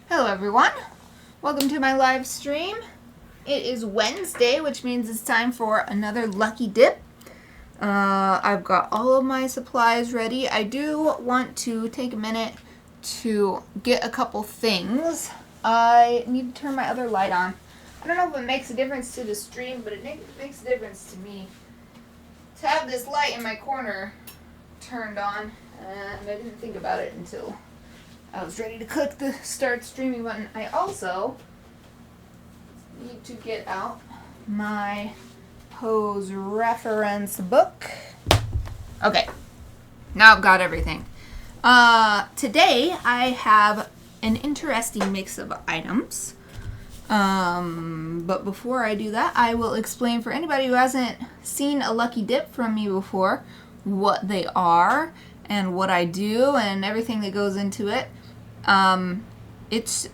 Hello everyone, welcome to my live stream. It is Wednesday, which means it's time for another lucky dip. I've got all of my supplies ready. I do want to take a minute to get a couple things. I need to turn my other light on. I don't know if it makes a difference to the stream, but it makes a difference to me to have this light in my corner turned on, and I didn't think about it until I was ready to click the start streaming button. I also need to get out my pose reference book. Okay, now I've got everything. Today I have an interesting mix of items. But before I do that, I will explain for anybody who hasn't seen a lucky dip from me before what they are and what I do and everything that goes into it. It's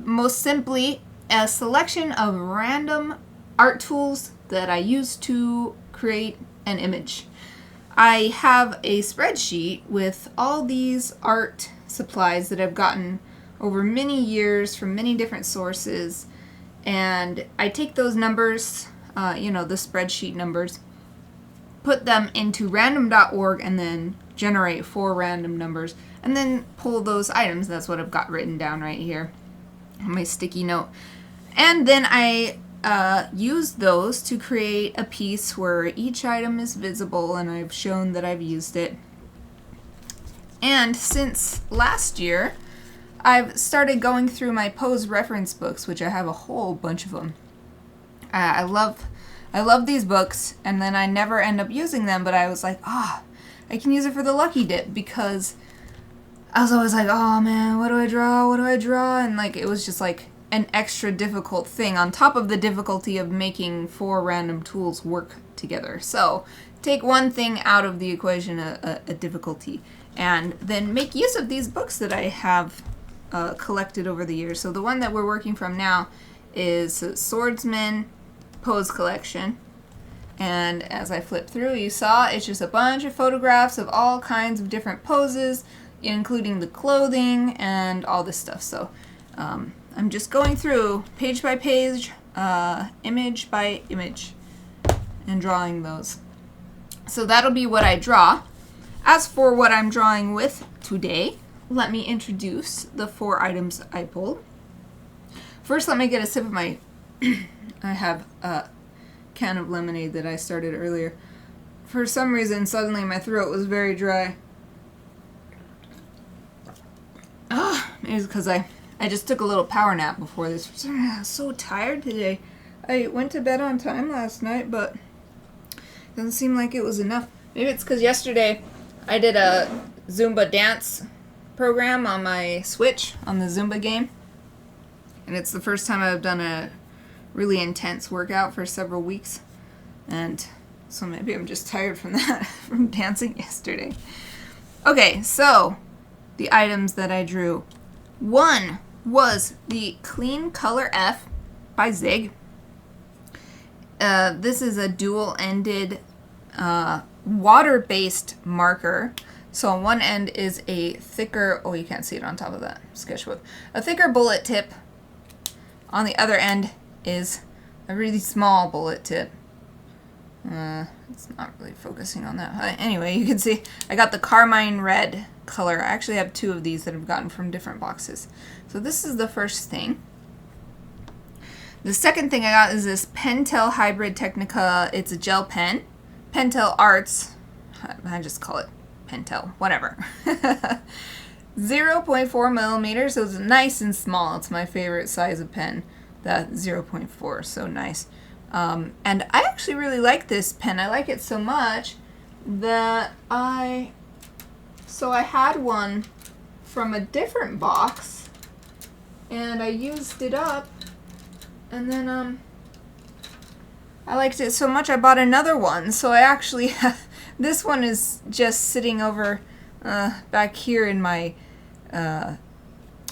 most simply a selection of random art tools that I use to create an image. I have a spreadsheet with all these art supplies that I've gotten over many years from many different sources, and I take those numbers, the spreadsheet numbers, put them into random.org and then generate 4 random numbers, and then pull those items. That's what I've got written down right here on my sticky note. And then I use those to create a piece where each item is visible and I've shown that I've used it. And since last year, I've started going through my pose reference books, which I have a whole bunch of them. I love these books, and then I never end up using them, but I was like, I can use it for the lucky dip, because I was always like, oh man, what do I draw? And it was just like an extra difficult thing on top of the difficulty of making 4 random tools work together. So take one thing out of the equation, a difficulty, and then make use of these books that I have collected over the years. So the one that we're working from now is Swordsmen Pose Collection. And as I flip through, you saw it's just a bunch of photographs of all kinds of different poses, including the clothing and all this stuff. So I'm just going through page by page, image by image, and drawing those. So that'll be what I draw. As for what I'm drawing with today, let me introduce the 4 items I pulled. First, let me get a sip of my... I have a can of lemonade that I started earlier. For some reason, suddenly my throat was very dry. Maybe it's because I just took a little power nap before this. I was so tired today. I went to bed on time last night, but it doesn't seem like it was enough. Maybe it's because yesterday I did a Zumba dance program on my Switch, on the Zumba game. And it's the first time I've done a really intense workout for several weeks. And so maybe I'm just tired from that, from dancing yesterday. Okay, so the items that I drew. One was the Clean Color F by Zig. This is a dual-ended water-based marker. So on one end is a thicker, you can't see it on top of that sketchbook, a thicker bullet tip. On the other end is a really small bullet tip. It's not really focusing on that. Anyway, you can see I got the carmine red color. I actually have 2 of these that I've gotten from different boxes. So this is the first thing. The second thing I got is this Pentel Hybrid Technica. It's a gel pen. Pentel Arts. I just call it Pentel. Whatever. 0.4 millimeters. So it's nice and small. It's my favorite size of pen. That 0.4. So nice. And I actually really like this pen. I like it so much that I had one from a different box, and I used it up, and then I liked it so much I bought another one. So I actually this one is just sitting over back here in my I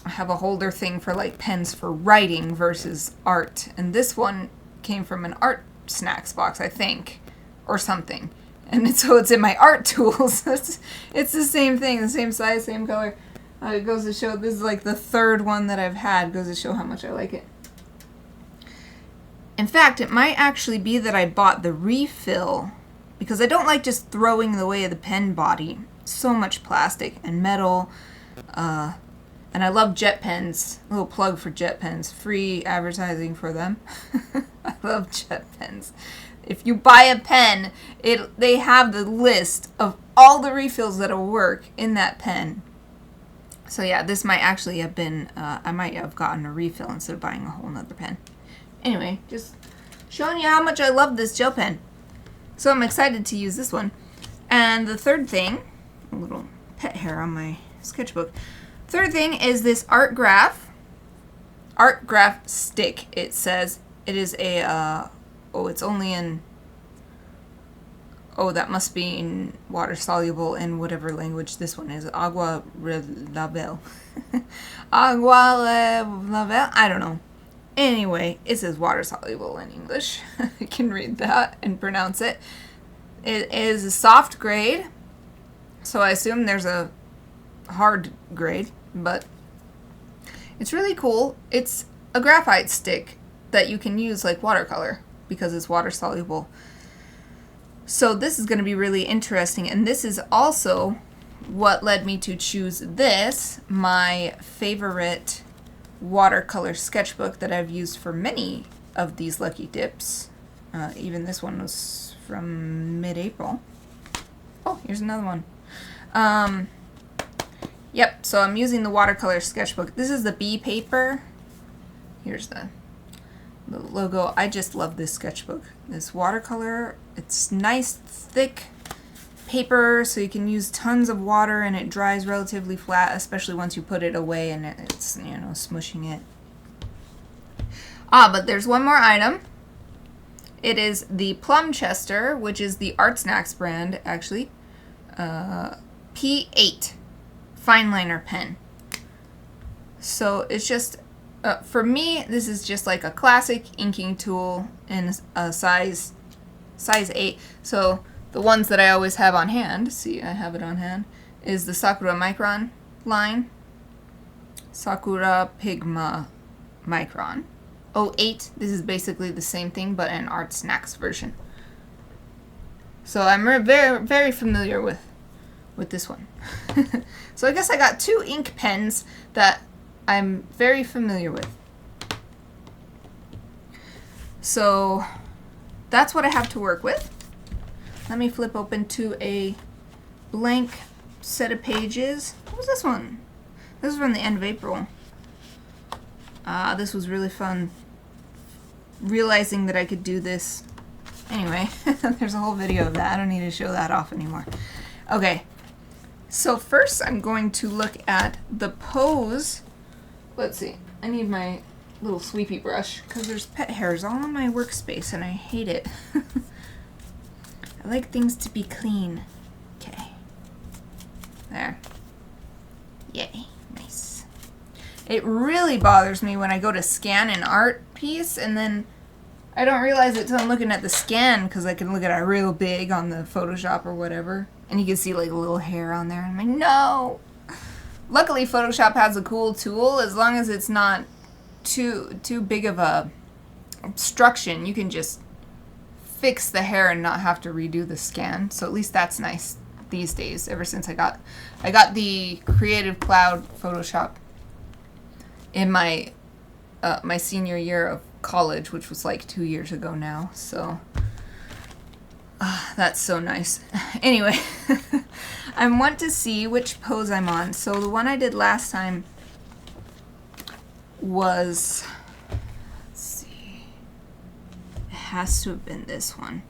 have a holder thing for pens for writing versus art, and this one came from an art snacks box, I think, or something. And so it's in my art tools. It's the same thing, the same size, same color. It goes to show, this is like the third one that I've had. Goes to show how much I like it. In fact, it might actually be that I bought the refill because I don't like just throwing away the pen body. So much plastic and metal. And I love jet pens. A little plug for jet pens. Free advertising for them. I love jet pens. If you buy a pen, they have the list of all the refills that'll work in that pen. So yeah, this might actually have been, I might have gotten a refill instead of buying a whole nother pen. Anyway, just showing you how much I love this gel pen. So I'm excited to use this one. And the third thing, a little pet hair on my sketchbook. Third thing is this art graph stick. It says it is a, it's only in, that must be in water soluble in whatever language this one is. Agua relabel. Agua relabel? I don't know. Anyway, it says water soluble in English. I can read that and pronounce it. It is a soft grade, so I assume there's a hard grade, but it's really cool. It's a graphite stick that you can use like watercolor because it's water soluble. So this is going to be really interesting, and this is also what led me to choose this, my favorite watercolor sketchbook that I've used for many of these Lucky Dips. Even this one was from mid-April. Oh, here's another one. Yep, so I'm using the watercolor sketchbook. This is the B paper. Here's the logo. I just love this sketchbook. This watercolor, it's nice, thick paper, so you can use tons of water and it dries relatively flat, especially once you put it away and it's, you know, smushing it. But there's one more item. It is the Plum Chester, which is the Art Snacks brand, actually. P8 fine liner pen. So it's just, for me, this is just like a classic inking tool in a size 8. So the ones that I always have on hand, see I have it on hand, is the Sakura Micron line. Sakura Pigma Micron. 08, this is basically the same thing but an Art Snacks version. So I'm very, very familiar with this one. So I guess I got 2 ink pens that I'm very familiar with. So that's what I have to work with. Let me flip open to a blank set of pages. What was this one? This is from the end of April. This was really fun. Realizing that I could do this. Anyway, there's a whole video of that. I don't need to show that off anymore. Okay, so first I'm going to look at the pose. Let's see. I need my little sweepy brush because there's pet hairs all on my workspace and I hate it. I like things to be clean. Okay. There. Yay. Nice. It really bothers me when I go to scan an art piece and then I don't realize it till I'm looking at the scan because I can look at it real big on the Photoshop or whatever. And you can see like a little hair on there. And I'm like, no! Luckily, Photoshop has a cool tool. As long as it's not too big of a obstruction, you can just fix the hair and not have to redo the scan. So at least that's nice these days. Ever since I got the Creative Cloud Photoshop in my my senior year of college, which was like 2 years ago now. So that's so nice. Anyway, I want to see which pose I'm on. So the one I did last time was, let's see, it has to have been this one.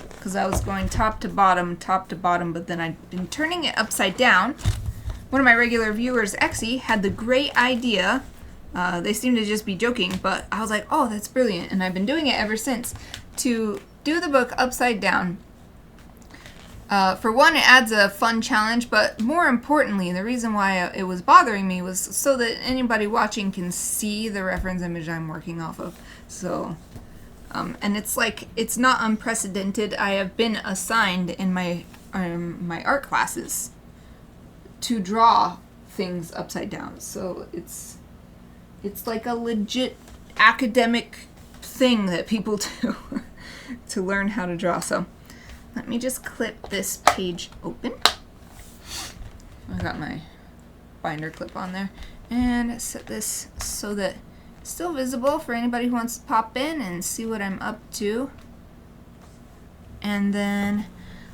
Because I was going top to bottom, but then I'd been turning it upside down. One of my regular viewers, Exie, had the great idea. They seem to just be joking, but I was like, oh, that's brilliant. And I've been doing it ever since, to do the book upside down. For one, it adds a fun challenge, but more importantly, the reason why it was bothering me was so that anybody watching can see the reference image I'm working off of. So, and it's like, it's not unprecedented. I have been assigned in my art classes to draw things upside down. So it's like a legit academic thing that people do to learn how to draw. So let me just clip this page open. I got my binder clip on there, and set this so that it's still visible for anybody who wants to pop in and see what I'm up to. And then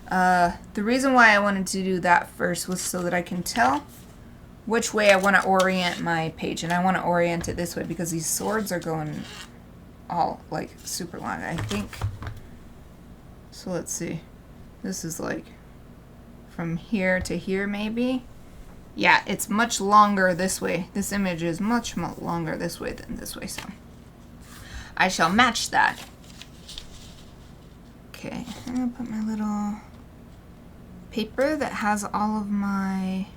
the reason why I wanted to do that first was so that I can tell which way I want to orient my page. And I want to orient it this way because these swords are going all like super long, I think. So let's see. This is like from here to here maybe. Yeah, it's much longer this way. This image is much longer this way than this way, so I shall match that. Okay, I'm gonna put my little paper that has all of my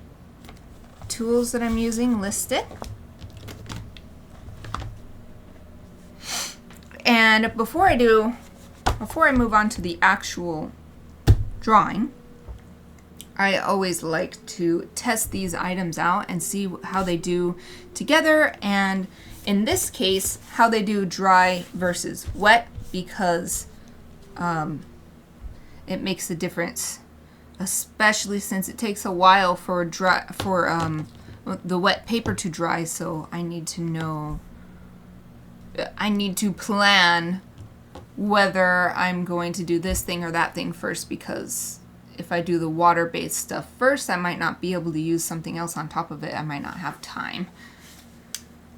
tools that I'm using listed. And before I move on to the actual drawing, I always like to test these items out and see how they do together, and in this case, how they do dry versus wet, because it makes a difference, especially since it takes a while for the wet paper to dry. So I need to plan whether I'm going to do this thing or that thing first, because if I do the water-based stuff first, I might not be able to use something else on top of it. I might not have time.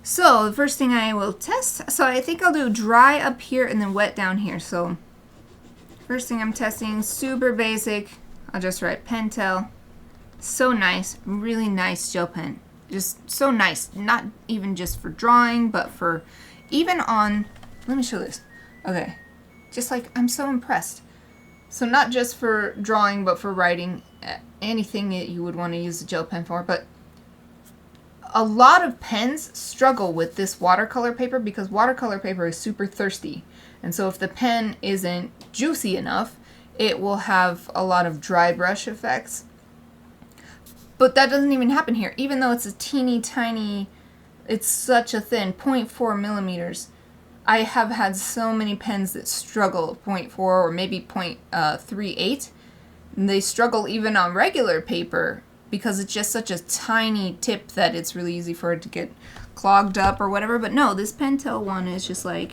So the first thing I will test, so I think I'll do dry up here and then wet down here. So first thing I'm testing, super basic. I'll just write Pentel. So nice, really nice gel pen. Just so nice, not even just for drawing, but for even on, let me show this. Okay, just like, I'm so impressed. So not just for drawing, but for writing, anything that you would want to use a gel pen for. But a lot of pens struggle with this watercolor paper because watercolor paper is super thirsty. And so if the pen isn't juicy enough, it will have a lot of dry brush effects. But that doesn't even happen here. Even though it's a teeny tiny, it's such a thin 0.4 millimeters. I have had so many pens that struggle 0.4 or maybe 0.38. And they struggle even on regular paper because it's just such a tiny tip that it's really easy for it to get clogged up or whatever. But no, this Pentel one is just like,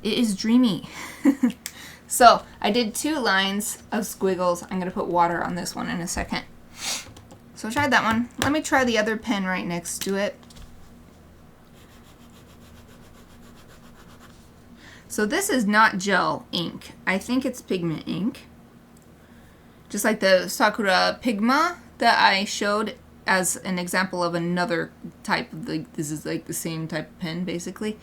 it is dreamy. So I did 2 lines of squiggles. I'm going to put water on this one in a second. So I tried that one. Let me try the other pen right next to it. So this is not gel ink. I think it's pigment ink. Just like the Sakura Pigma that I showed as an example of another type of this is like the same type of pen basically.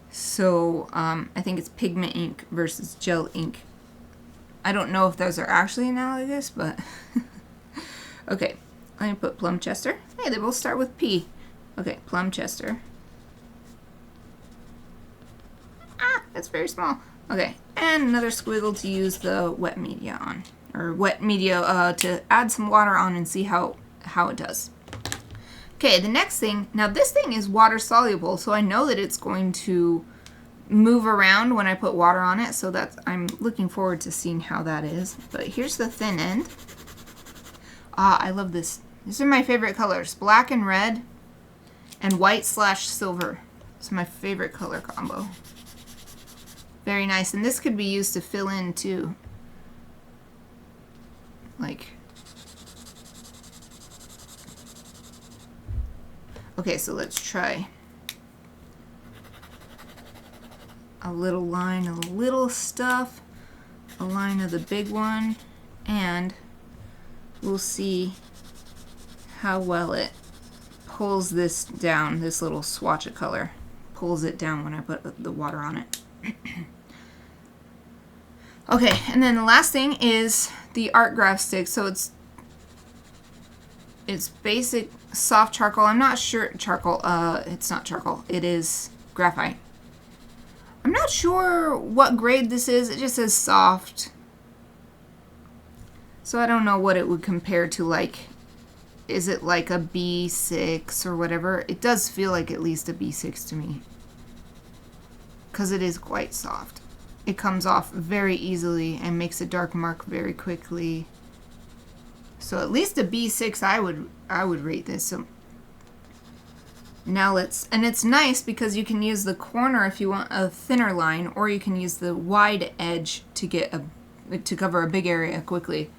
So I think it's pigment ink versus gel ink. I don't know if those are actually analogous, but okay. Let me put Plumchester. Hey, they both start with P. Okay, Plumchester. Ah, that's very small. Okay, and another squiggle to use the wet media on, or wet media to add some water on and see how it does. Okay, the next thing, now this thing is water soluble, so I know that it's going to move around when I put water on it, so that's, I'm looking forward to seeing how that is. But here's the thin end. Ah, I love this. These are my favorite colors, black and red, and white/silver. It's my favorite color combo. Very nice, and this could be used to fill in too. Like, okay, so let's try a little line of the little stuff, a line of the big one, and we'll see how well it pulls this down, this little swatch of color. Pulls it down when I put the water on it. Okay, and then the last thing is the art graph stick. So it's basic soft charcoal. I'm not sure charcoal. It's not charcoal. It is graphite. I'm not sure what grade this is. It just says soft. So I don't know what it would compare to, like is it like a B6 or whatever? It does feel like at least a B6 to me, because it is quite soft. It comes off very easily and makes a dark mark very quickly. So at least a B6 I would rate this. So now and it's nice because you can use the corner if you want a thinner line, or you can use the wide edge to get to cover a big area quickly.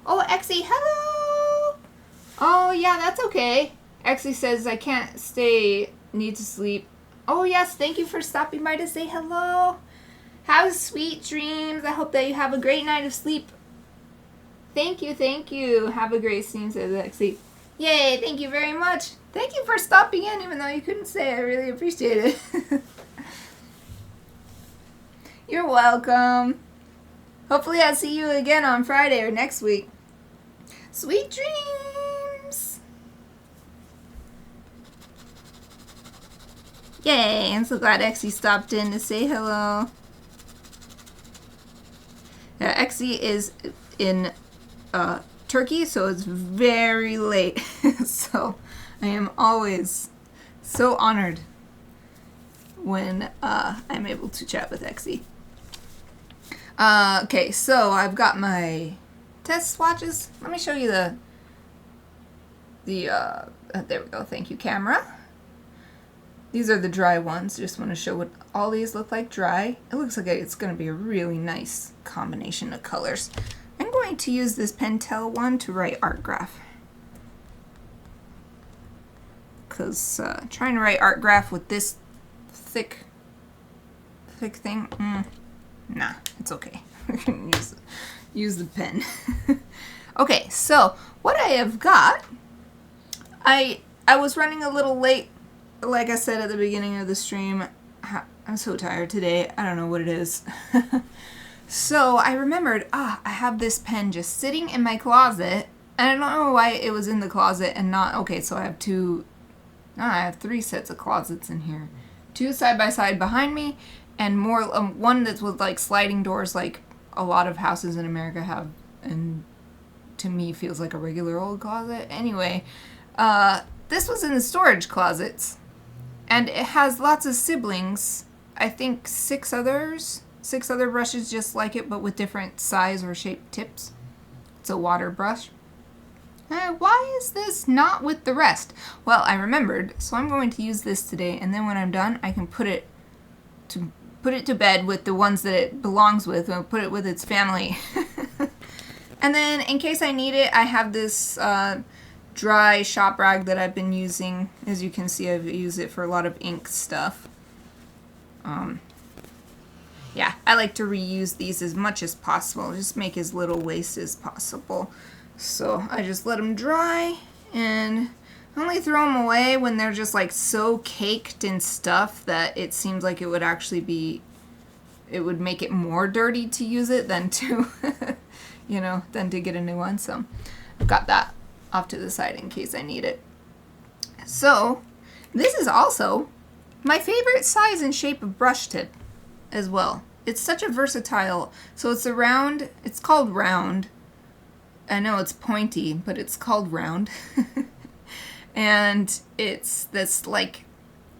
Oh, Exie, hello! Oh, yeah, that's okay. Exie says, I can't stay, need to sleep. Oh, yes, thank you for stopping by to say hello. Have sweet dreams. I hope that you have a great night of sleep. Thank you, thank you. Have a great sleep, says Exie. Yay, thank you very much. Thank you for stopping in, even though you couldn't say. I really appreciate it. You're welcome. Hopefully I'll see you again on Friday or next week. Sweet dreams! Yay, I'm so glad Exie stopped in to say hello. Yeah, Exie is in Turkey, so it's very late. So I am always so honored when I'm able to chat with Exie. Okay, so I've got my test swatches. Let me show you there we go, thank you, camera. These are the dry ones. Just want to show what all these look like dry. It looks like it's going to be a really nice combination of colors. I'm going to use this Pentel one to write art graph. Because trying to write art graph with this thick thing, nah, it's okay. We can use the pen. Okay, so what I have got, I was running a little late, like I said at the beginning of the stream. I'm so tired today. I don't know what it is. So I remembered, I have this pen just sitting in my closet, and I don't know why it was in the closet and not, okay, so I have 3 sets of closets in here. 2 side by side behind me, and more, one that's with like sliding doors like a lot of houses in America have, and to me feels like a regular old closet. Anyway, this was in the storage closets, and it has lots of siblings. I think 6 other brushes just like it, but with different size or shaped tips. It's a water brush. Why is this not with the rest? Well, I remembered, so I'm going to use this today, and then when I'm done, I can put it to bed with the ones that it belongs with, and put it with its family. And then, in case I need it, I have this dry shop rag that I've been using. As you can see, I've used it for a lot of ink stuff. Yeah, I like to reuse these as much as possible. Just make as little waste as possible. So I just let them dry and only throw them away when they're just like so caked in stuff that it seems like it would actually be, it would make it more dirty to use it than to, than to get a new one. So I've got that off to the side in case I need it. So this is also my favorite size and shape of brush tip as well. It's such a versatile, so it's a round, it's called round. I know it's pointy, but it's called round. And it's this like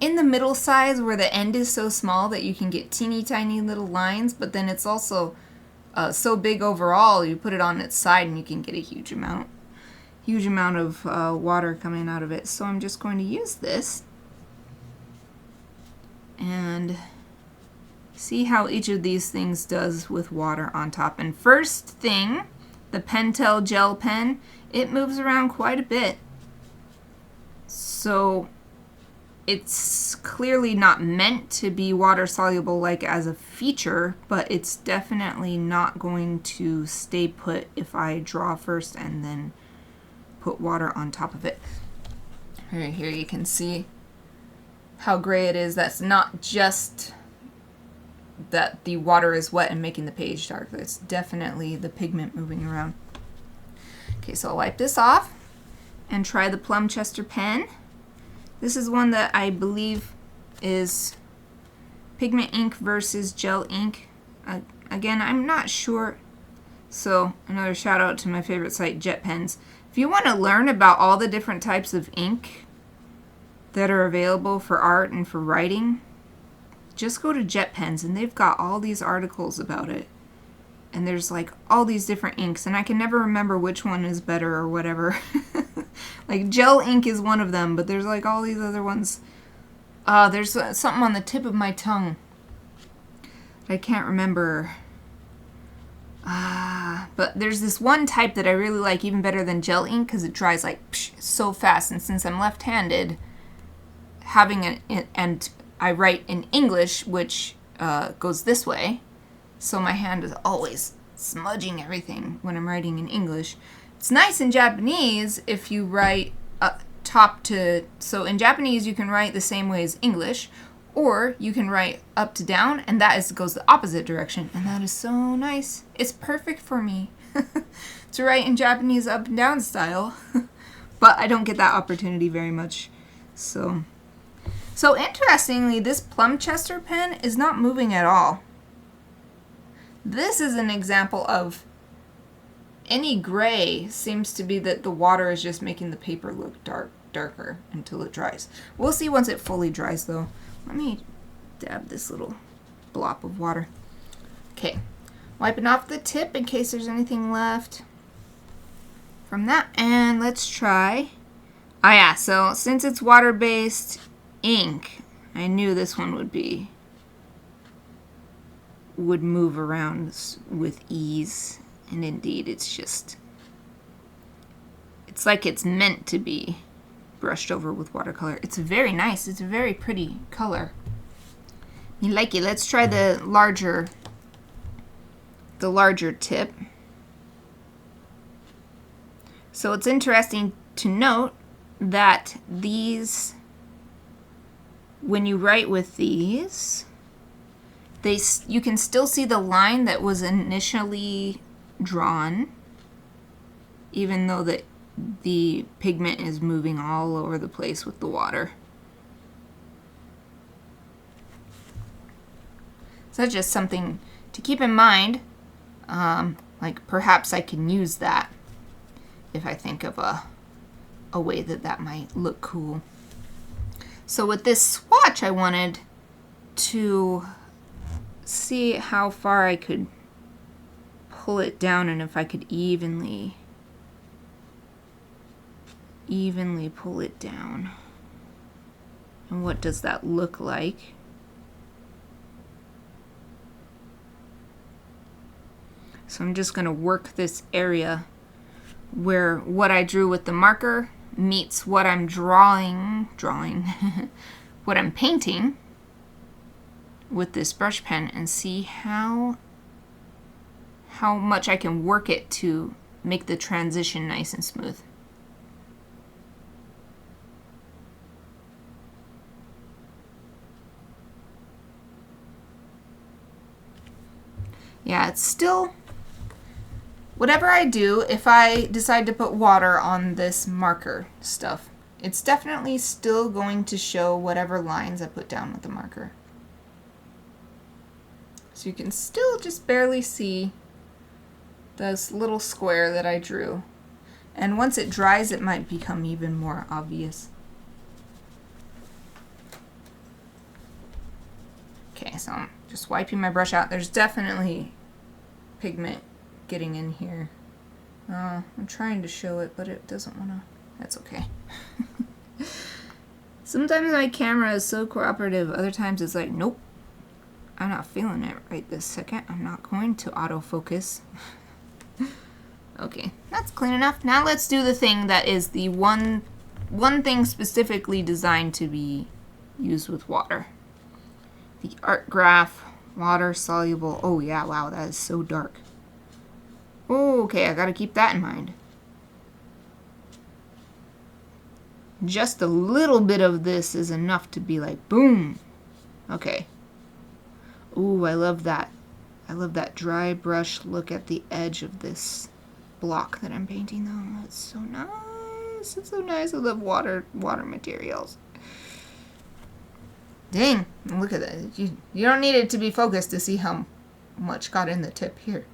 in the middle size where the end is so small that you can get teeny tiny little lines, but then it's also so big overall, you put it on its side and you can get a huge amount of water coming out of it. So I'm just going to use this and see how each of these things does with water on top. And first thing, the Pentel gel pen, it moves around quite a bit. So it's clearly not meant to be water soluble like as a feature, but it's definitely not going to stay put if I draw first and then put water on top of it. Right here you can see how gray it is. That's not just that the water is wet and making the page dark. It's definitely the pigment moving around. Okay, so I'll wipe this off and try the Plum Chester pen. This is one that I believe is pigment ink versus gel ink. Again, I'm not sure. So another shout out to my favorite site, Jet Pens. If you want to learn about all the different types of ink that are available for art and for writing, just go to Jet Pens and they've got all these articles about it. And there's like all these different inks, and I can never remember which one is better or whatever. Like gel ink is one of them, but there's like all these other ones. There's something on the tip of my tongue. I can't remember. But there's this one type that I really like even better than gel ink because it dries like so fast. And since I'm left-handed, having and I write in English, which goes this way. So my hand is always smudging everything when I'm writing in English. It's nice in Japanese if you write top to... So in Japanese you can write the same way as English, or you can write up to down, and that goes the opposite direction. And that is so nice. It's perfect for me to write in Japanese up and down style. But I don't get that opportunity very much. So interestingly, this Plumchester pen is not moving at all. This is an example of any gray seems to be that the water is just making the paper look darker until it dries. We'll see once it fully dries though. Let me dab this little blob of water. Okay, wiping off the tip in case there's anything left from that. And let's try. Oh yeah, so since it's water-based ink, I knew this one would move around with ease, and indeed it's like it's meant to be brushed over with watercolor. It's very nice. It's a very pretty color. You like it. Let's try the larger tip. So it's interesting to note that these, when you write with these, you can still see the line that was initially drawn, even though the pigment is moving all over the place with the water. So that's just something to keep in mind. Like perhaps I can use that if I think of a way that might look cool. So with this swatch, I wanted to see how far I could pull it down and if I could evenly pull it down. And what does that look like? So I'm just going to work this area where what I drew with the marker meets what I'm drawing, what I'm painting with this brush pen, and see how much I can work it to make the transition nice and smooth. Yeah, it's still, whatever I do, if I decide to put water on this marker stuff, it's definitely still going to show whatever lines I put down with the marker. So you can still just barely see this little square that I drew. And once it dries, it might become even more obvious. Okay, so I'm just wiping my brush out. There's definitely pigment getting in here. I'm trying to show it, but it doesn't want to. That's okay. Sometimes my camera is so cooperative. Other times it's like, nope. I'm not feeling it right this second. I'm not going to autofocus. Okay, that's clean enough. Now let's do the thing that is the one thing specifically designed to be used with water. The Art Graph water-soluble. Oh yeah, wow, that is so dark. Oh, okay, I gotta keep that in mind. Just a little bit of this is enough to be like, boom. Okay. Ooh, I love that. I love that dry brush look at the edge of this block that I'm painting though. That's so nice. It's so nice. I love water materials. Dang, look at that. You don't need it to be focused to see how much got in the tip here.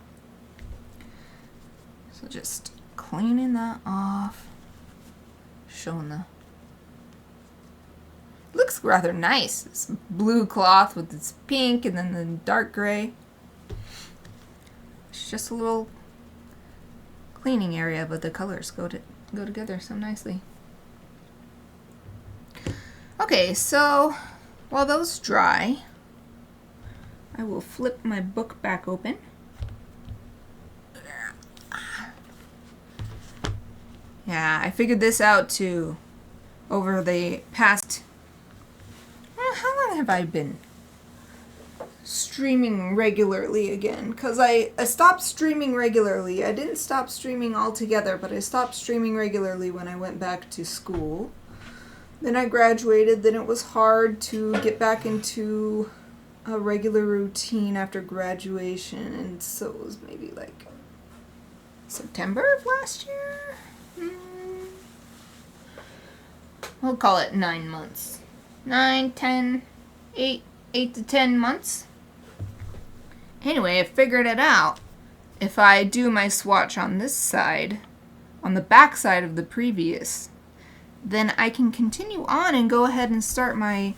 So just cleaning that off. Showing the... Looks rather nice. This blue cloth with its pink and then the dark gray. It's just a little cleaning area, but the colors go together so nicely. Okay, so while those dry, I will flip my book back open. Yeah, I figured this out too over the past... how long have I been streaming regularly again? Because I stopped streaming regularly. I didn't stop streaming altogether, but I stopped streaming regularly when I went back to school. Then I graduated. Then it was hard to get back into a regular routine after graduation. And so it was maybe like September of last year? We'll call it 9 months. 9, 10, 8 to 10 months. Anyway, I figured it out. If I do my swatch on this side, on the back side of the previous, then I can continue on and go ahead and start my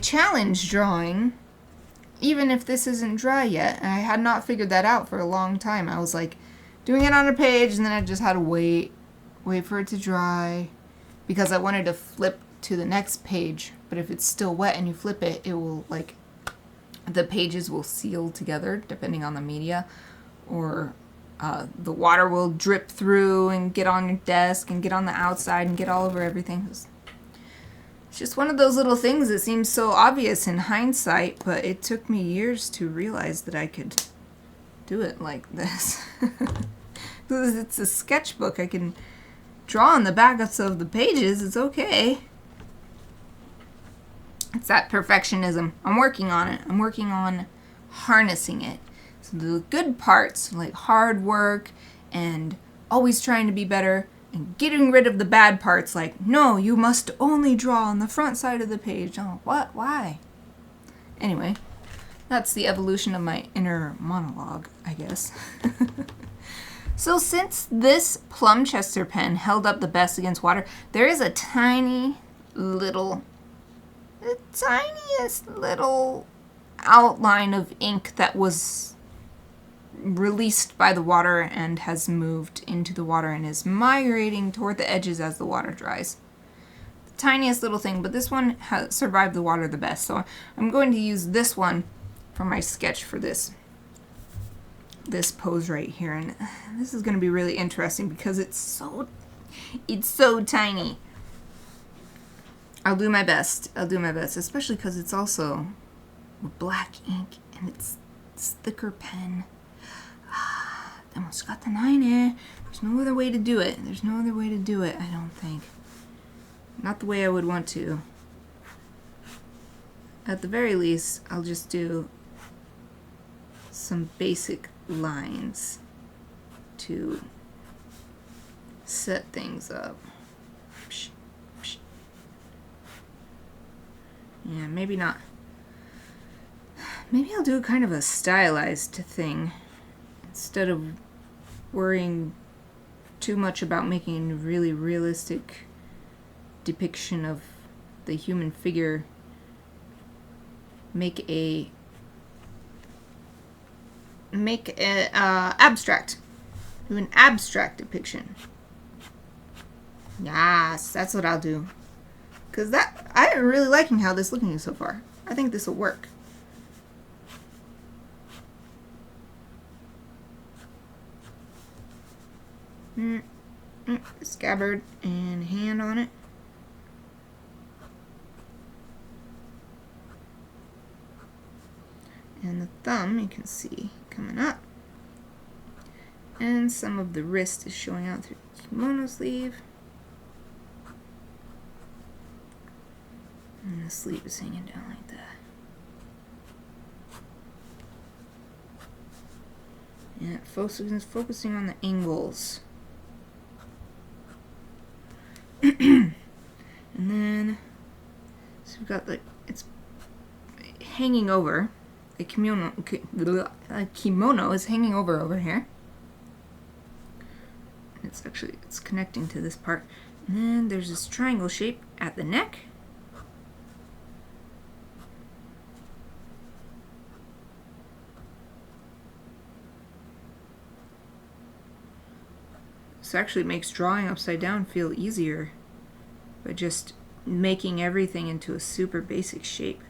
challenge drawing, even if this isn't dry yet. And I had not figured that out for a long time. I was like doing it on a page, and then I just had to wait for it to dry, because I wanted to flip to the next page. But if it's still wet and you flip it, it will, like, the pages will seal together depending on the media, or the water will drip through and get on your desk and get on the outside and get all over everything. It's just one of those little things that seems so obvious in hindsight, but it took me years to realize that I could do it like this. Because it's a sketchbook. I can draw on the backups of the pages. It's okay. It's that perfectionism. I'm working on it. I'm working on harnessing it. So the good parts, like hard work and always trying to be better, and getting rid of the bad parts, like, no, you must only draw on the front side of the page. Oh, what? Why? Anyway, that's the evolution of my inner monologue, I guess. So since this Plumchester pen held up the best against water, there is a tiniest little outline of ink that was released by the water and has moved into the water and is migrating toward the edges as the water dries. The tiniest little thing, but this one has survived the water the best. So I'm going to use this one for my sketch for this pose right here, and this is going to be really interesting because it's so tiny. I'll do my best, especially because it's also black ink and it's thicker pen. That one's got the 9 in. There's no other way to do it. I don't think. Not the way I would want to. At the very least, I'll just do some basic lines to set things up. Yeah, maybe not. Maybe I'll do kind of a stylized thing instead of worrying too much about making a really realistic depiction of the human figure. Make a abstract. Do an abstract depiction. Yes, that's what I'll do. Because I'm really liking how this is looking so far. I think this will work. Scabbard and hand on it. And the thumb, you can see coming up. And some of the wrist is showing out through the kimono sleeve. And the sleeve is hanging down like that. Yeah, focusing on the angles. And then, so we've got it's hanging over. The kimono is hanging over here. it's connecting to this part. And then there's this triangle shape at the neck. This actually makes drawing upside down feel easier by just making everything into a super basic shape.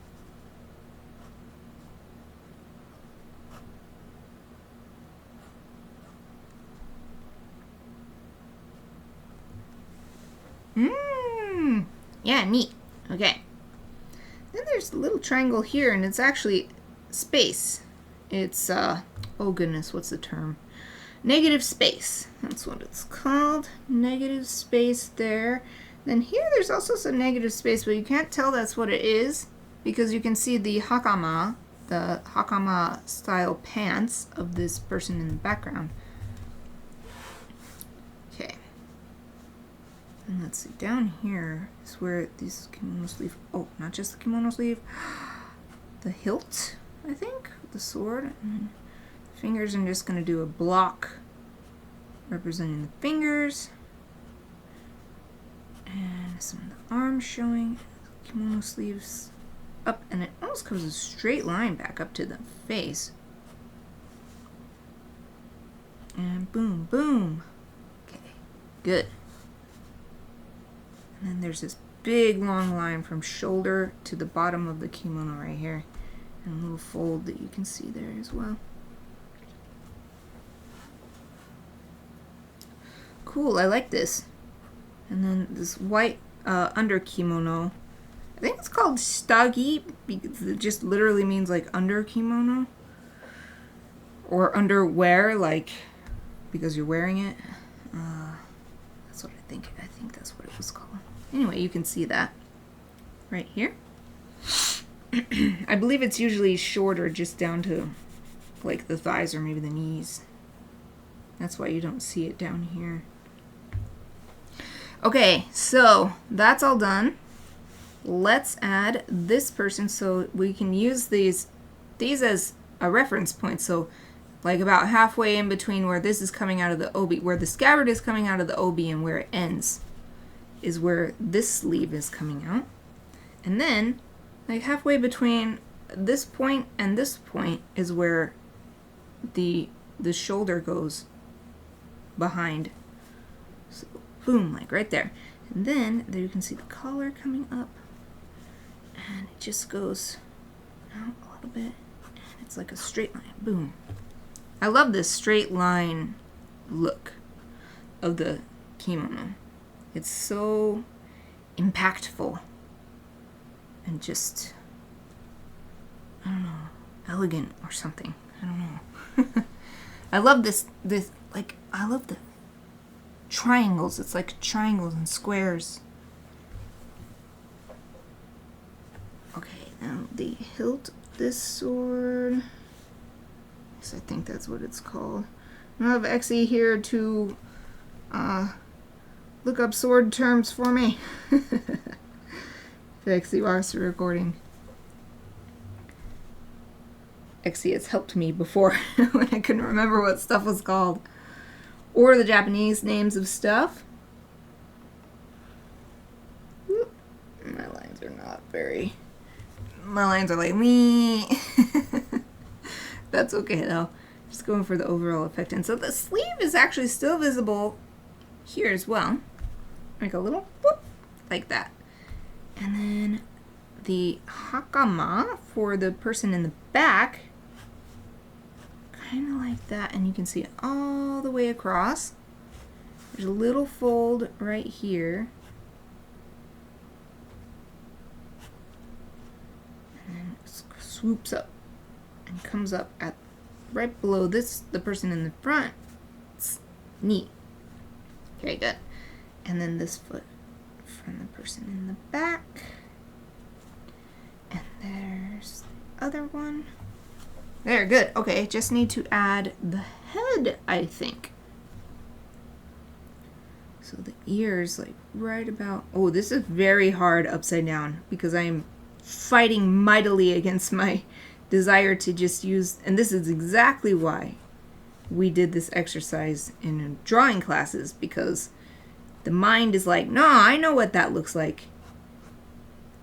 Yeah, neat. Okay. Then there's a little triangle here, and it's actually space. It's, oh goodness, what's the term? Negative space. That's what it's called. Negative space there. Then here there's also some negative space, but you can't tell that's what it is because you can see the hakama style pants of this person in the background. Okay. And let's see, down here is where these kimono sleeve, oh, not just the kimono sleeve, the hilt, I think, the sword. And fingers, I'm just going to do a block representing the fingers. And some of the arms showing, kimono sleeves up, and it almost comes a straight line back up to the face. And boom, boom. Okay, good. And then there's this big long line from shoulder to the bottom of the kimono right here. And a little fold that you can see there as well. Cool, I like this. And then this white under kimono. I think it's called stagi because it just literally means like under kimono. Or underwear, like because you're wearing it. That's what I think. I think that's what it was called. Anyway, you can see that right here. I believe it's usually shorter, just down to like the thighs or maybe the knees. That's why you don't see it down here. Okay, so that's all done. Let's add this person so we can use these as a reference point. So like about halfway in between where this is coming out of the obi, where the scabbard is coming out of the obi and where it ends is where this sleeve is coming out. And then like halfway between this point and this point is where the shoulder goes behind. So boom, like right there. And then there you can see the collar coming up. And it just goes out a little bit. And it's like a straight line. Boom. I love this straight line look of the kimono. It's so impactful and just, I don't know, elegant or something. I don't know. I love this, like, I love the triangles. It's like triangles and squares. Okay, now the hilt of this sword. Yes, I think that's what it's called. I have XE here to look up sword terms for me. If XE watches the recording. XE has helped me before when I couldn't remember what stuff was called. Or the Japanese names of stuff. Whoop. My lines are not very... My lines are like, me. That's okay though. Just going for the overall effect. And so the sleeve is actually still visible here as well. Like a little whoop, like that. And then the hakama for the person in the back, kind of like that. And you can see it all the way across. There's a little fold right here. And then it swoops up and comes up at right below this, the person in the front. It's neat. Okay, good. And then this foot from the person in the back. And there's the other one. There, good. Okay, just need to add the head, I think. So the ears, like right about... Oh, this is very hard upside down because I am fighting mightily against my desire to just use... And this is exactly why we did this exercise in drawing classes, because the mind is like, no, I know what that looks like.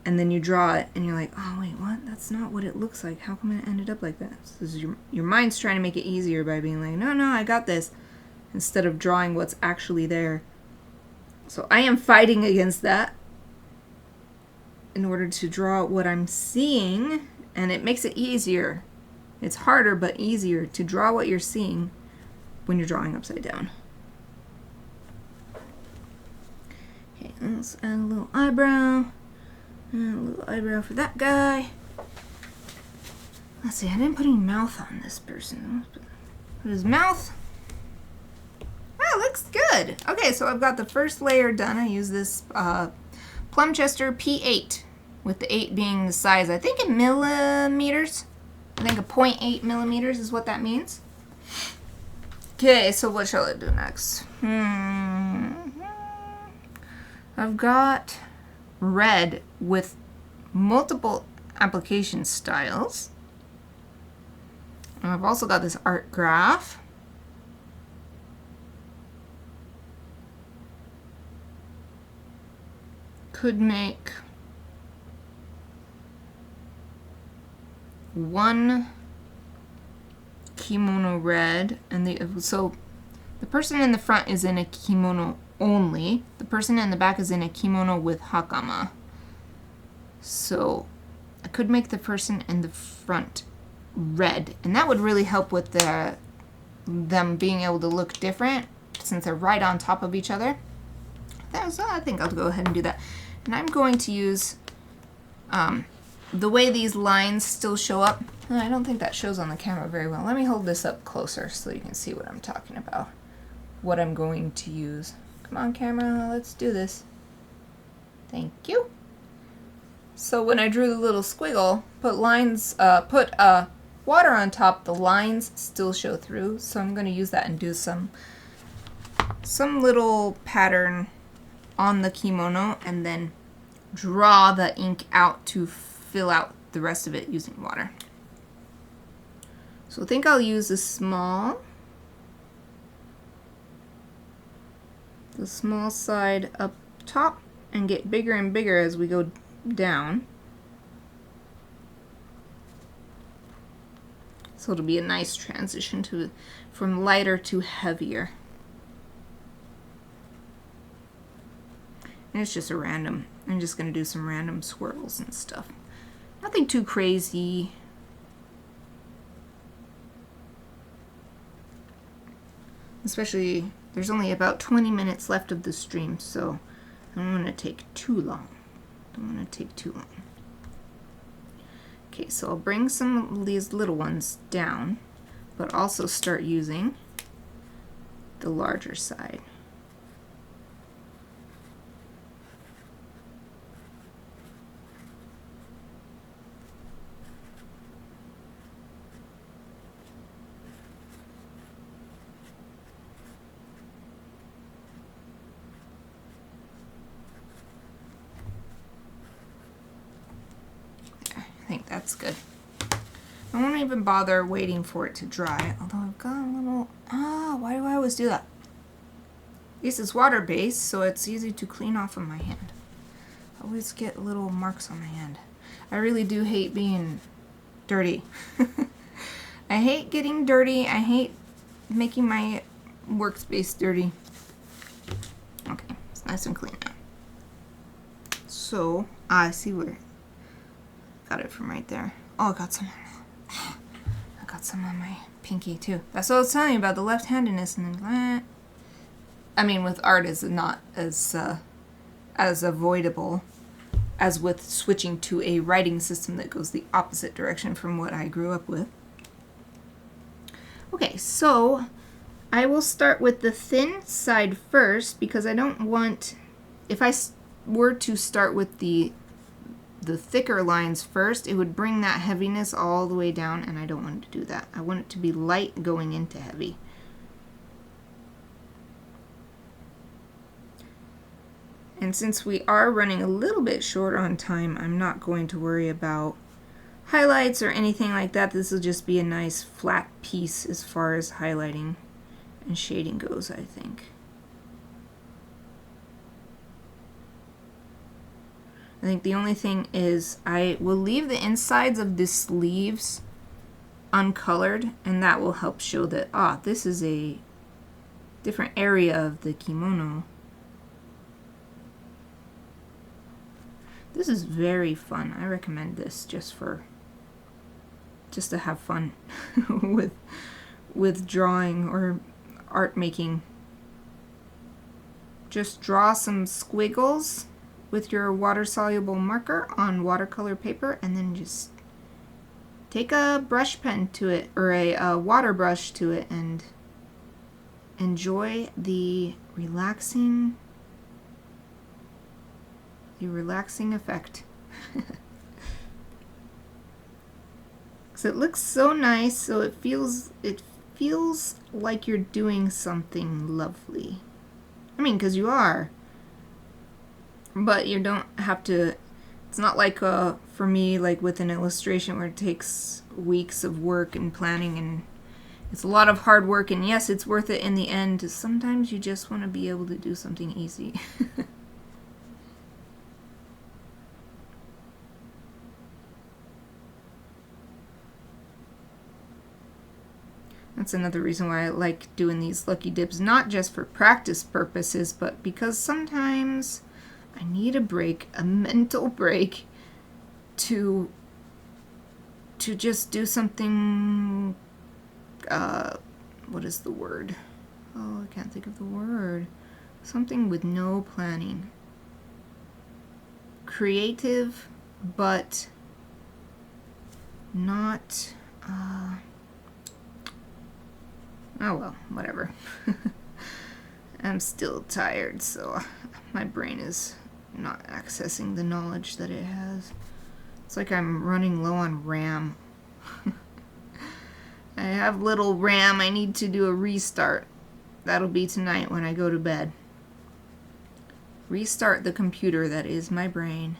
And then you draw it and you're like, oh wait, what? That's not what it looks like. How come it ended up like that? So this is your mind's trying to make it easier by being like, no, I got this, instead of drawing what's actually there. So I am fighting against that in order to draw what I'm seeing, and it makes it easier. It's harder but easier to draw what you're seeing when you're drawing upside down. Okay, let's add a little eyebrow. And a little eyebrow for that guy. Let's see, I didn't put any mouth on this person. Put his mouth. Oh, looks good. Okay, so I've got the first layer done. I use this Plumchester P8, with the 8 being the size, I think in millimeters. I think a 0.8 millimeters is what that means. Okay, so what shall I do next? I've got red with multiple application styles. And I've also got this art graph. Could make one kimono red, and so the person in the front is in a kimono only. The person in the back is in a kimono with hakama. So I could make the person in the front red, and that would really help with them being able to look different since they're right on top of each other. I think I'll go ahead and do that. And I'm going to use the way these lines still show up. I don't think that shows on the camera very well. Let me hold this up closer so you can see what I'm talking about. What I'm going to use. Come on, camera, let's do this. Thank you. So when I drew the little squiggle, put water on top, the lines still show through. So I'm going to use that and do some little pattern on the kimono, and then draw the ink out to fill out the rest of it using water. So I think I'll use the small side up top and get bigger and bigger as we go down. So it'll be a nice transition from lighter to heavier. And it's just I'm just going to do some random swirls and stuff. Nothing too crazy. Especially, there's only about 20 minutes left of the stream, so I don't want to take too long. Okay, so I'll bring some of these little ones down, but also start using the larger side. I think that's good. I won't even bother waiting for it to dry, although I've got a little... why do I always do that? This is water-based, so it's easy to clean off of my hand. I always get little marks on my hand. I really do hate being dirty. I hate getting dirty. I hate making my workspace dirty. Okay, it's nice and clean now. So, I see where... Got it from right there. Oh, I got some on my pinky too. That's what I was telling you about the left-handedness, and then I mean, with art is not as avoidable as with switching to a writing system that goes the opposite direction from what I grew up with. Okay, so I will start with the thin side first, because I don't want, if I were to start with the thicker lines first, it would bring that heaviness all the way down, and I don't want to do that. I want it to be light going into heavy. And since we are running a little bit short on time, I'm not going to worry about highlights or anything like that. This will just be a nice flat piece as far as highlighting and shading goes, I think. I think the only thing is I will leave the insides of the sleeves uncolored, and that will help show that, this is a different area of the kimono. This is very fun. I recommend this just to have fun with drawing or art making. Just draw some squiggles with your water-soluble marker on watercolor paper, and then just take a brush pen to it, or a water brush to it, and enjoy the relaxing effect. Because it looks so nice, so it feels like you're doing something lovely. I mean, because you are. But you don't have to, it's not like for me, like with an illustration where it takes weeks of work and planning, and it's a lot of hard work, and yes, it's worth it in the end. Sometimes you just want to be able to do something easy. That's another reason why I like doing these lucky dips, not just for practice purposes, but because sometimes I need a break, a mental break, to just do something, what is the word? Oh, I can't think of the word. Something with no planning. Creative, but not, oh well, whatever. I'm still tired, so my brain is not accessing the knowledge that it has. It's like I'm running low on RAM. I have little RAM. I need to do a restart. That'll be tonight when I go to bed. Restart the computer that is my brain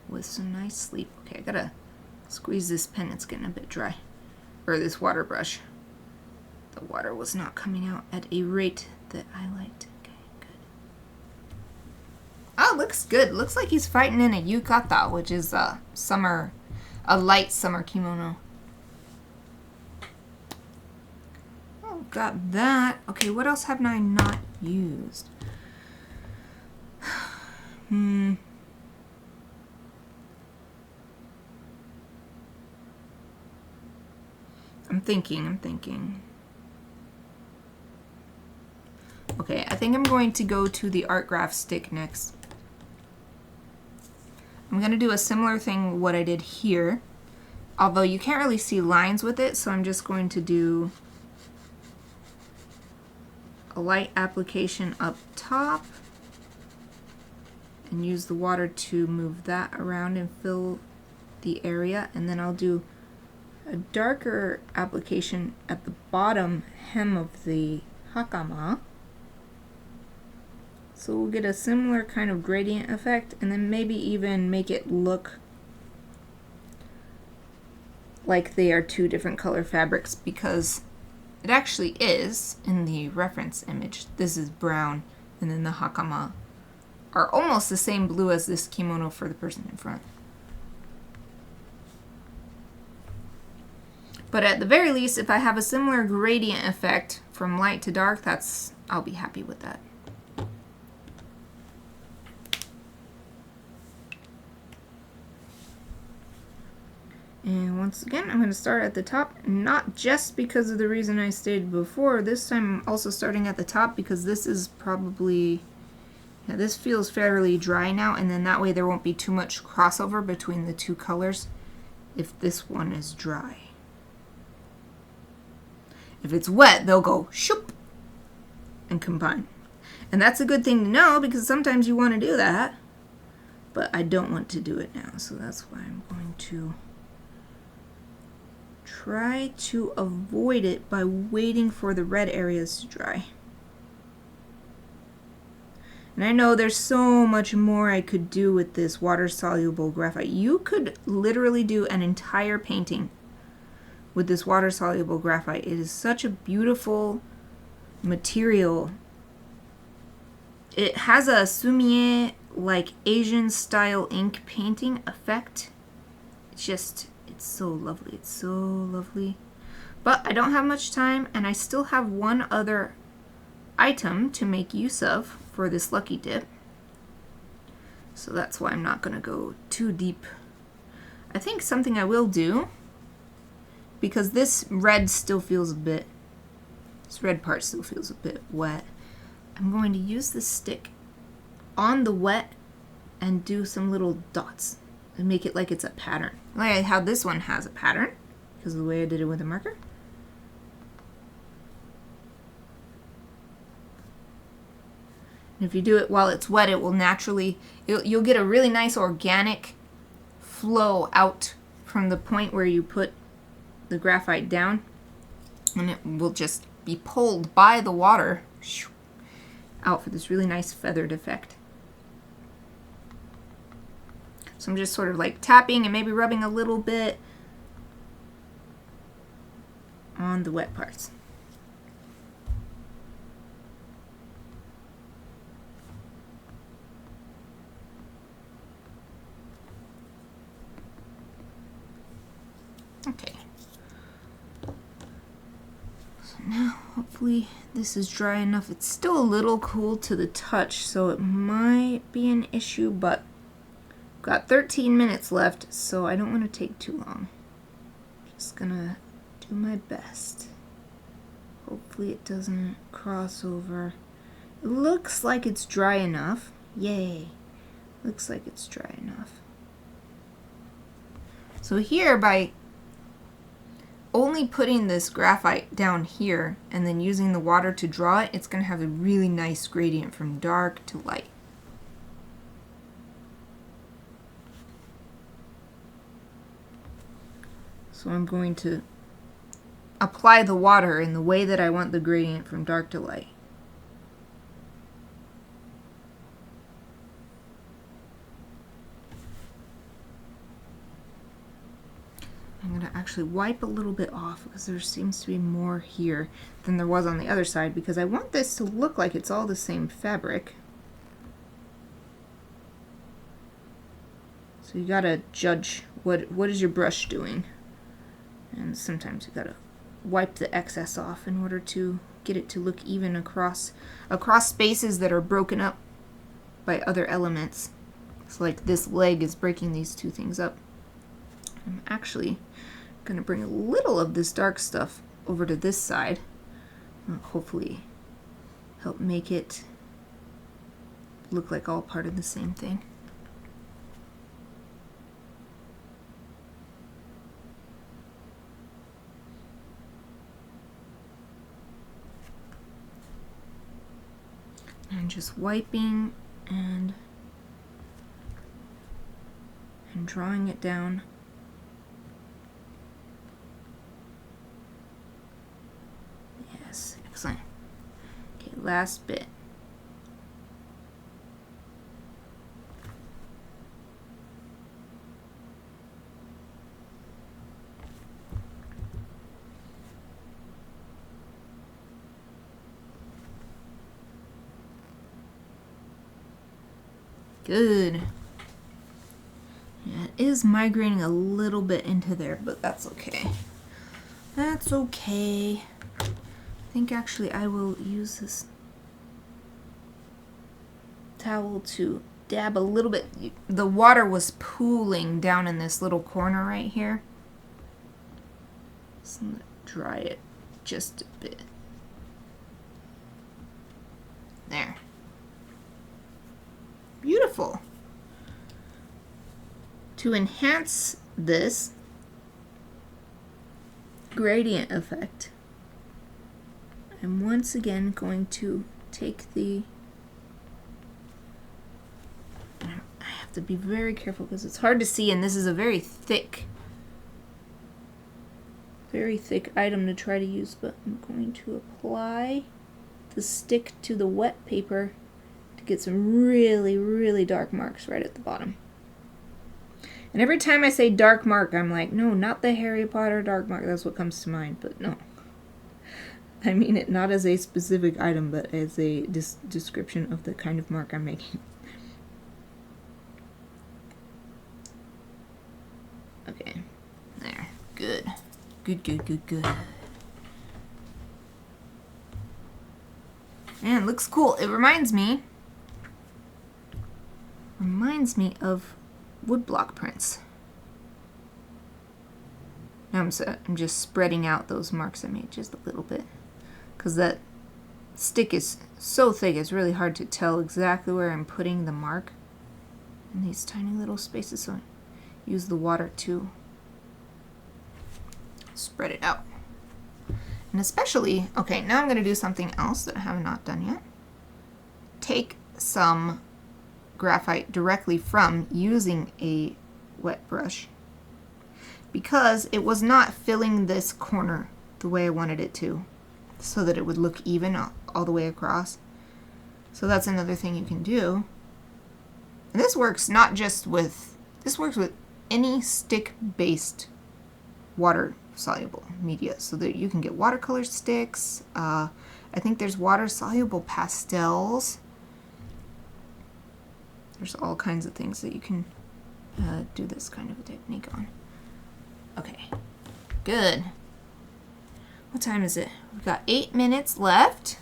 with some nice sleep. Okay, I gotta squeeze this pen. It's getting a bit dry. Or this water brush. The water was not coming out at a rate that I liked. Okay, good. Oh, looks good. Looks like he's fighting in a yukata, which is a light summer kimono. Oh, got that. Okay, what else have I not used? I'm thinking. Okay, I think I'm going to go to the art graph stick next. I'm going to do a similar thing what I did here, although you can't really see lines with it, so I'm just going to do a light application up top and use the water to move that around and fill the area, and then I'll do a darker application at the bottom hem of the hakama. So we'll get a similar kind of gradient effect, and then maybe even make it look like they are two different color fabrics, because it actually is in the reference image. This is brown, and then the hakama are almost the same blue as this kimono for the person in front. But at the very least, if I have a similar gradient effect from light to dark, I'll be happy with that. And once again, I'm going to start at the top, not just because of the reason I stated before. This time I'm also starting at the top because this is probably, this feels fairly dry now, and then that way there won't be too much crossover between the two colors if this one is dry. If it's wet, they'll go shoop and combine. And that's a good thing to know, because sometimes you want to do that, but I don't want to do it now, so that's why I'm going to try to avoid it by waiting for the red areas to dry. And I know there's so much more I could do with this water-soluble graphite. You could literally do an entire painting with this water-soluble graphite. It is such a beautiful material. It has a sumier, like Asian style ink painting effect. It's so lovely. It's so lovely. But I don't have much time, and I still have one other item to make use of for this lucky dip. So that's why I'm not going to go too deep. I think something I will do, because this red still feels a bit, this red part still feels a bit wet, I'm going to use this stick on the wet and do some little dots and make it like it's a pattern. Like how this one has a pattern because of the way I did it with a marker. And if you do it while it's wet, it will naturally, you'll get a really nice organic flow out from the point where you put the graphite down, and it will just be pulled by the water out for this really nice feathered effect. So I'm just sort of like tapping and maybe rubbing a little bit on the wet parts. Okay. So now hopefully this is dry enough. It's still a little cool to the touch, so it might be an issue, but I've got 13 minutes left, so I don't want to take too long. Just gonna do my best. Hopefully it doesn't cross over. It looks like it's dry enough. Yay. Looks like it's dry enough. So here, by only putting this graphite down here and then using the water to draw it, it's going to have a really nice gradient from dark to light. So I'm going to apply the water in the way that I want the gradient from dark to light. I'm going to actually wipe a little bit off because there seems to be more here than there was on the other side, because I want this to look like it's all the same fabric. So you got to judge what is your brush doing. And sometimes you got to wipe the excess off in order to get it to look even across spaces that are broken up by other elements. So like this leg is breaking these two things up. I'm actually going to bring a little of this dark stuff over to this side. Hopefully help make it look like all part of the same thing. And just wiping and drawing it down. Yes, excellent. Okay, last bit. Good. Yeah, it is migrating a little bit into there, but that's okay. That's okay. I think actually I will use this towel to dab a little bit. The water was pooling down in this little corner right here. So I'm going to dry it just a bit. There. Beautiful. To enhance this gradient effect, I'm once again going to take the, I have to be very careful because it's hard to see, and this is a very thick item to try to use, but I'm going to apply the stick to the wet paper to get some really, really dark marks right at the bottom. And every time I say dark mark, I'm like, no, not the Harry Potter dark mark. That's what comes to mind, but no. I mean it not as a specific item, but as a description of the kind of mark I'm making. Okay, there. Good. Good, good, good, good. And it looks cool. It reminds me of woodblock prints. Now I'm just spreading out those marks I made just a little bit, because that stick is so thick it's really hard to tell exactly where I'm putting the mark in these tiny little spaces, so I use the water to spread it out. And especially, okay, now I'm going to do something else that I have not done yet. Take some graphite directly from using a wet brush, because it was not filling this corner the way I wanted it to, so that it would look even all the way across. So that's another thing you can do. And this works not just with, this works with any stick-based water-soluble media, so that you can get watercolor sticks. I think there's water-soluble pastels. There's all kinds of things that you can do this kind of a technique on. Okay, good. What time is it? We've got 8 minutes left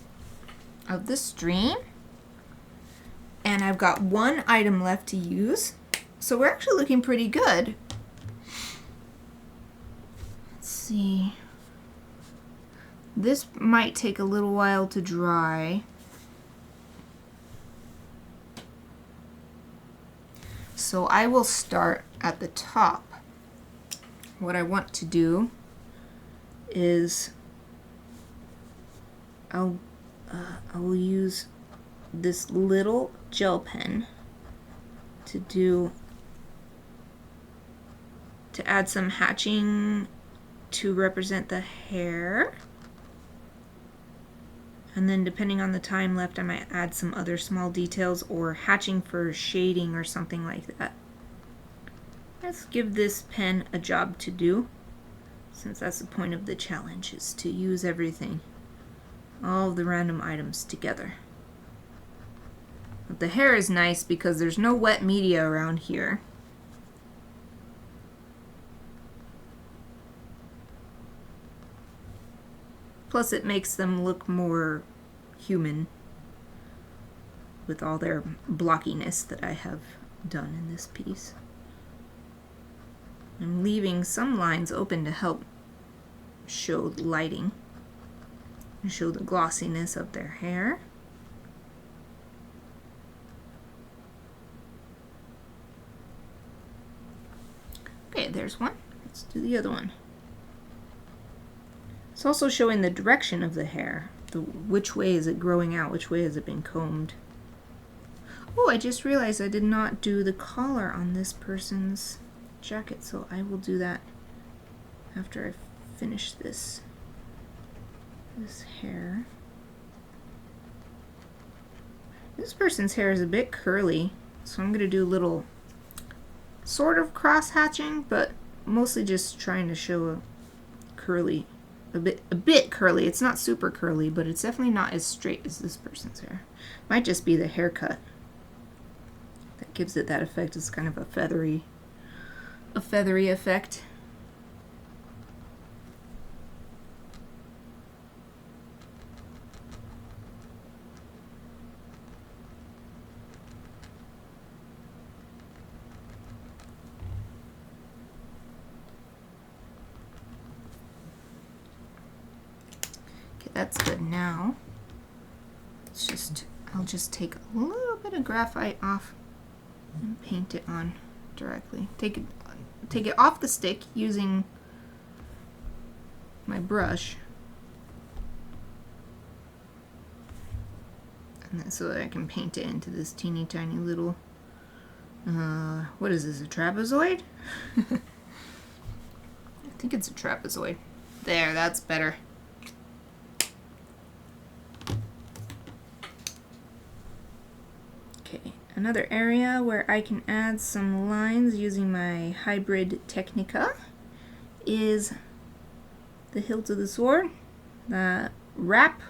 of the stream. And I've got 1 item left to use. So we're actually looking pretty good. Let's see. This might take a little while to dry. So I will start at the top. What I want to do is I'll use this little gel pen to add some hatching to represent the hair, and then depending on the time left I might add some other small details or hatching for shading or something like that. Let's give this pen a job to do, since that's the point of the challenge, is to use everything, all of the random items together. But the hair is nice because there's no wet media around here. Plus it makes them look more human with all their blockiness that I have done in this piece. I'm leaving some lines open to help show lighting and show the glossiness of their hair. Okay, there's one. Let's do the other one. It's also showing the direction of the hair. Which way is it growing out? Which way has it been combed? Oh, I just realized I did not do the collar on this person's jacket, so I will do that after I finish this hair. This person's hair is a bit curly, so I'm going to do a little sort of cross hatching, but mostly just trying to show a curly, a bit curly. It's not super curly, but it's definitely not as straight as this person's hair. Might just be the haircut that gives it that effect. It's kind of a feathery effect. Okay, that's good. Now I'll just take a little bit of graphite off and paint it on directly. Take it off the stick using my brush, and then so that I can paint it into this teeny tiny little what is this, a trapezoid? I think it's a trapezoid. There, that's better. Another area where I can add some lines using my hybrid Technica is the hilt of the sword, the wrap.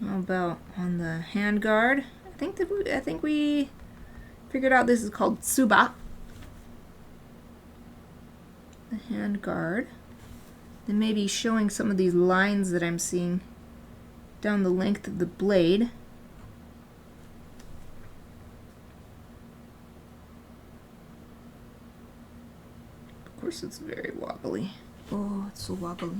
How about on the hand guard? I think we figured out this is called tsuba. The hand guard. Then maybe showing some of these lines that I'm seeing down the length of the blade. Of course it's very wobbly. Oh, it's so wobbly.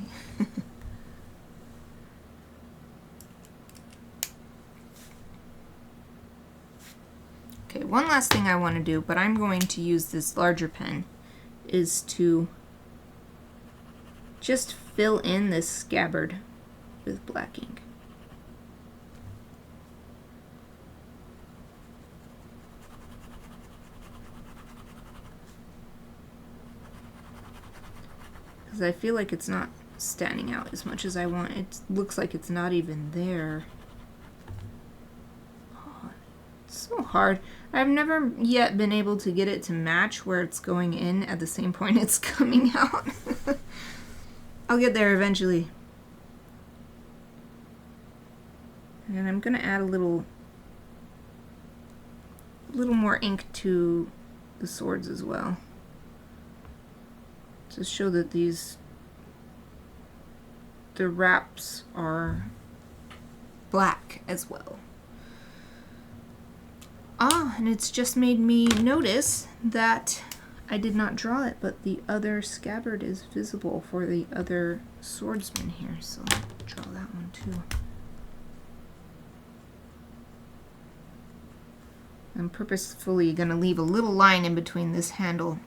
Okay, one last thing I want to do, but I'm going to use this larger pen, is to just fill in this scabbard with black ink. Because I feel like it's not standing out as much as I want. It looks like it's not even there. Oh, it's so hard. I've never yet been able to get it to match where it's going in at the same point it's coming out. I'll get there eventually. And I'm gonna add a little more ink to the swords as well, to show that the wraps are black as well. Ah, and it's just made me notice that I did not draw it, but the other scabbard is visible for the other swordsman here, so I'll draw that one too. I'm purposefully going to leave a little line in between this handle,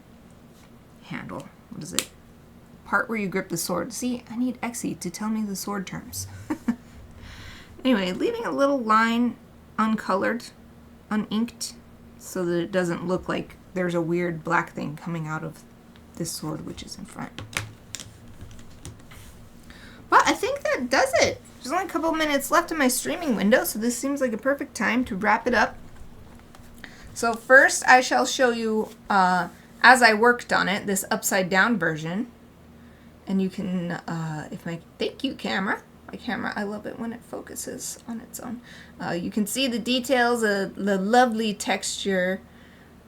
what is it? Part where you grip the sword. See, I need Xe to tell me the sword terms. Anyway, leaving a little line uncolored, uninked, so that it doesn't look like there's a weird black thing coming out of this sword, which is in front. But I think that does it. There's only a couple minutes left in my streaming window, so this seems like a perfect time to wrap it up. So first I shall show you, as I worked on it, this upside down version. And you can, thank you camera. My camera, I love it when it focuses on its own. You can see the details of the lovely texture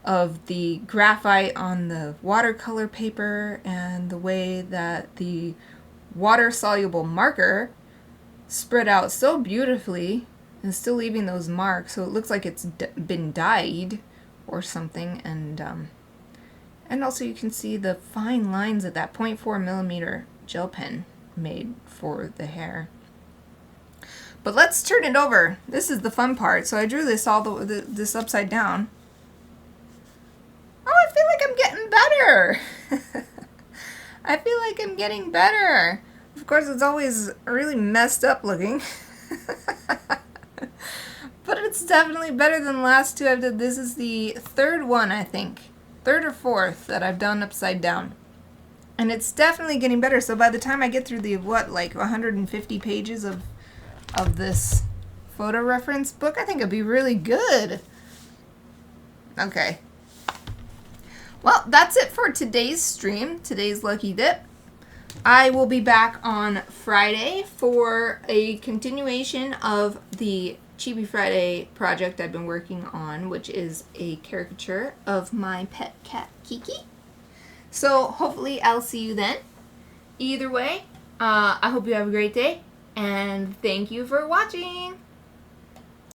of the graphite on the watercolor paper and the way that the water-soluble marker spread out so beautifully and still leaving those marks, so it looks like it's been dyed or something. And also you can see the fine lines that that 0.4mm gel pen made for the hair. But let's turn it over. This is the fun part. So I drew this this upside down. Oh, I feel like I'm getting better. I feel like I'm getting better. Of course, it's always really messed up looking. But it's definitely better than the last two I've done. This is the third one, I think. Third or fourth that I've done upside down. And it's definitely getting better. So by the time I get through the, like 150 pages of this photo reference book, I think it'll be really good. Okay. Well, that's it for today's stream, today's Lucky Dip. I will be back on Friday for a continuation of the Chibi Friday project I've been working on, which is a caricature of my pet cat, Kiki. So hopefully I'll see you then. Either way, I hope you have a great day, and thank you for watching.